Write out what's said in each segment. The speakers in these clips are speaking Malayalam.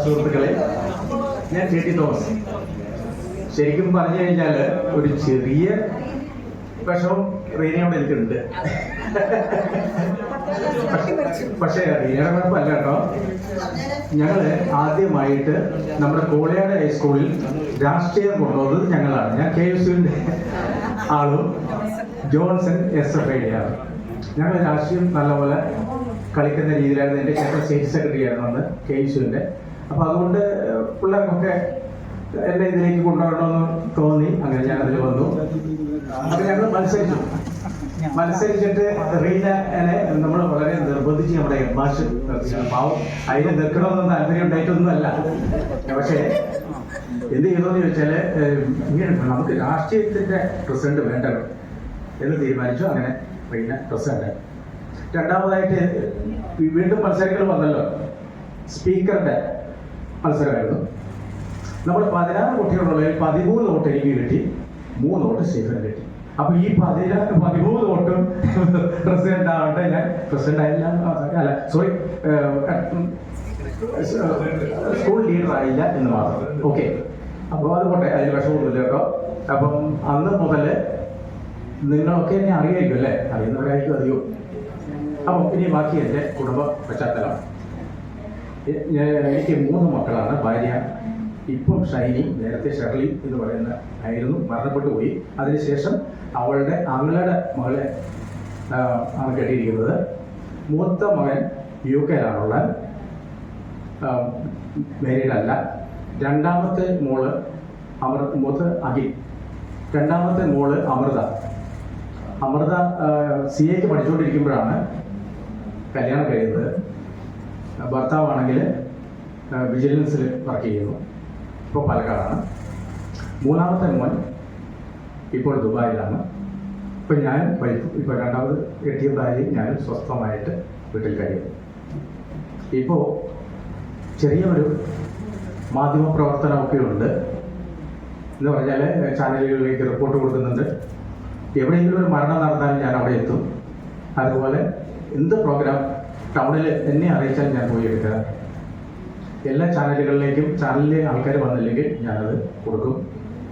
സുഹൃത്തുക്കളെ, ഞാൻ JT തോമസ്. ശരിക്കും പറഞ്ഞു കഴിഞ്ഞാൽ ഒരു ചെറിയ വിഷമം റീനയോട് എനിക്കുണ്ട്. പക്ഷേ റീനയുടെ കുഴപ്പമല്ല കേട്ടോ. ഞങ്ങള് ആദ്യമായിട്ട് നമ്മുടെ കോളയാട് ഹൈസ്കൂളിൽ രാഷ്ട്രീയം കൊണ്ടുവന്നത് ഞങ്ങളാണ്. ഞാൻ KSUവിന്റെ ആളും ജോൺസൺ SFIയുടെ ആണ്. ഞങ്ങൾ രാഷ്ട്രീയം നല്ലപോലെ കളിക്കുന്ന രീതിയിലായിരുന്നു. എൻ്റെ ചേട്ടൻ സ്റ്റേറ്റ് സെക്രട്ടറി ആയിരുന്നു അന്ന് KSUവിന്റെ. അപ്പൊ അതുകൊണ്ട് പിള്ളേർക്കൊക്കെ എന്നെ ഇതിലേക്ക് കൊണ്ടുവരണമെന്ന് തോന്നി. അങ്ങനെ ഞാൻ അതിൽ വന്നു. അപ്പൊ ഞങ്ങൾ മത്സരിച്ചിട്ട് റീനനെ നമ്മൾ വളരെ നിർബന്ധിച്ച് നമ്മുടെ മാഷ് പാവം അതിന് നിൽക്കണമെന്ന് താല്പര്യം ഉണ്ടായിട്ടൊന്നും അല്ല. പക്ഷേ എന്ത് ചെയ്തോന്ന് ചോദിച്ചാല് ഇങ്ങനെ നമുക്ക് രാഷ്ട്രീയത്തിന്റെ പ്രസിഡന്റ് വേണ്ടല്ലോ എന്ന് തീരുമാനിച്ചു. അങ്ങനെ റീന പ്രസിഡന്റ്. രണ്ടാമതായിട്ട് വീണ്ടും മത്സരങ്ങൾ വന്നല്ലോ. സ്പീക്കറുടെ മത്സരമായിരുന്നു. നമ്മൾ 16 കുട്ടികളുള്ളതിൽ 13 വോട്ട് എനിക്ക് കിട്ടി, 3 വോട്ട് സ്റ്റീഫൻ കിട്ടി. അപ്പൊ ഈ 13 വോട്ടും പ്രസിഡന്റ് ആവട്ടെ. ഞാൻ പ്രസിഡന്റ് ആയില്ല, അല്ല സോറി, സ്കൂൾ ലീഡർ ആയില്ല എന്ന് മാത്രം. ഓക്കെ, അപ്പോൾ അത് പോട്ടെ, അതിൽ വിഷമൊന്നുമില്ല കേട്ടോ. അപ്പം അന്ന് മുതൽ നിങ്ങളൊക്കെ എന്നെ അറിയായിരിക്കും അല്ലേ? അറിയുന്നവരായിരിക്കും അധികം. അപ്പം ഇനി ബാക്കി എൻ്റെ കുടുംബ പശ്ചാത്തലം. എനിക്ക് 3 മക്കളാണ്. ഭാര്യ ഇപ്പം ഷൈനി, നേരത്തെ ഷെർലി എന്ന് പറയുന്ന ആയിരുന്നു, മരണപ്പെട്ടു പോയി. അതിനുശേഷം അവളുടെ ആങ്ങളുടെ മകളെ ആണ് കെട്ടിയിരിക്കുന്നത്. മൂത്ത മകൻ UK-ലാണുള്ള, മാരീഡ് അല്ല. രണ്ടാമത്തെ മോള് മൂത്ത് അഖിൽ. രണ്ടാമത്തെ മോള് അമൃത. CAക്ക് പഠിച്ചുകൊണ്ടിരിക്കുമ്പോഴാണ് കല്യാണം കഴിയുന്നത്. ഭർത്താവാണെങ്കിൽ വിജിലൻസിൽ വർക്ക് ചെയ്യുന്നു, ഇപ്പോൾ പാലക്കാടാണ്. മൂന്നാമത്തെ മോൻ ഇപ്പോൾ ദുബായിലാണ്. ഇപ്പം ഞാനും വൈഫും ഇപ്പോൾ രണ്ടാമത് കെട്ടിയതായി ഞാനും സ്വസ്ഥമായിട്ട് വീട്ടിൽ കഴിയുന്നു. ഇപ്പോൾ ചെറിയൊരു മാധ്യമപ്രവർത്തനമൊക്കെ ഉണ്ട് എന്ന് പറഞ്ഞാൽ ചാനലുകളിലേക്ക് റിപ്പോർട്ട് കൊടുക്കുന്നുണ്ട്. എവിടെയെങ്കിലും ഒരു മരണം നടന്നാലും ഞാൻ അവിടെ എത്തും. അതുപോലെ എന്ത് പ്രോഗ്രാം ടൗണിൽ എന്നെ അറിയിച്ചാൽ ഞാൻ പോയി എടുക്കുക. എല്ലാ ചാനലുകളിലേക്കും ചാനലിലെ ആൾക്കാർ വന്നില്ലെങ്കിൽ ഞാനത് കൊടുക്കും.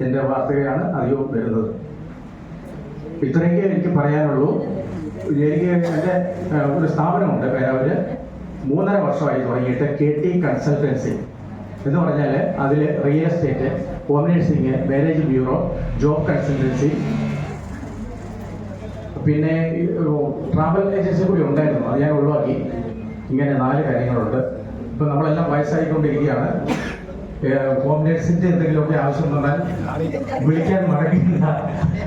എൻ്റെ വാർത്തകളാണ് അധികവും വരുന്നത്. ഇത്രയൊക്കെ എനിക്ക് പറയാനുള്ളൂ. എനിക്ക് എൻ്റെ ഒരു സ്ഥാപനമുണ്ട് പേരാവൂര്. 3.5 വർഷമായി തുടങ്ങിയിട്ട് KT കൺസൾട്ടൻസി എന്ന് പറഞ്ഞാൽ അതിൽ real estate, home nursing, marriage bureau, job consultancy, പിന്നെ ട്രാവൽ ഏജൻസി കൂടി ഉണ്ടായിരുന്നു. അത് ഞാൻ ഒഴിവാക്കി. ഇങ്ങനെ 4 കാര്യങ്ങളുണ്ട്. ഇപ്പം നമ്മളെല്ലാം വയസ്സായിക്കൊണ്ടിരിക്കുകയാണ്. ഹോം നേഴ്സിൻ്റെ എന്തെങ്കിലുമൊക്കെ ആവശ്യം വന്നാൽ വിളിക്കാൻ മറക്കില്ല.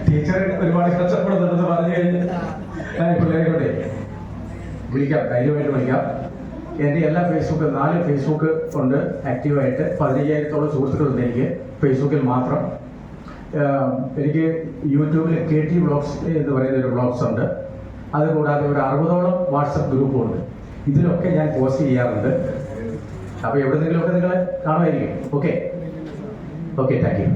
ടീച്ചർ ഒരുപാട് കഷ്ടപ്പെടുന്നുണ്ടെന്ന് പറഞ്ഞു കഴിഞ്ഞാൽ പിള്ളേരെ കൊണ്ടേ വിളിക്കാം, ധൈര്യമായിട്ട് വിളിക്കാം. എൻ്റെ എല്ലാ 4 ഫേസ്ബുക്ക് ഉണ്ട് ആക്റ്റീവായിട്ട്. 15,000-ഓളം സുഹൃത്തുക്കളുണ്ട് എനിക്ക് ഫേസ്ബുക്കിൽ മാത്രം. എനിക്ക് യൂട്യൂബിൽ KT വ്ളോഗ്സ് എന്ന് പറയുന്ന ഒരു വ്ളോഗ്സ് ഉണ്ട്. അതുകൂടാതെ ഒരു 60ഓളം വാട്സപ്പ് ഗ്രൂപ്പുണ്ട്. ഇതിലൊക്കെ ഞാൻ പോസ്റ്റ് ചെയ്യാറുണ്ട്. അപ്പോൾ എവിടെന്നെങ്കിലുമൊക്കെ നിങ്ങൾ കാണുമായിരിക്കും. Okay, thank you.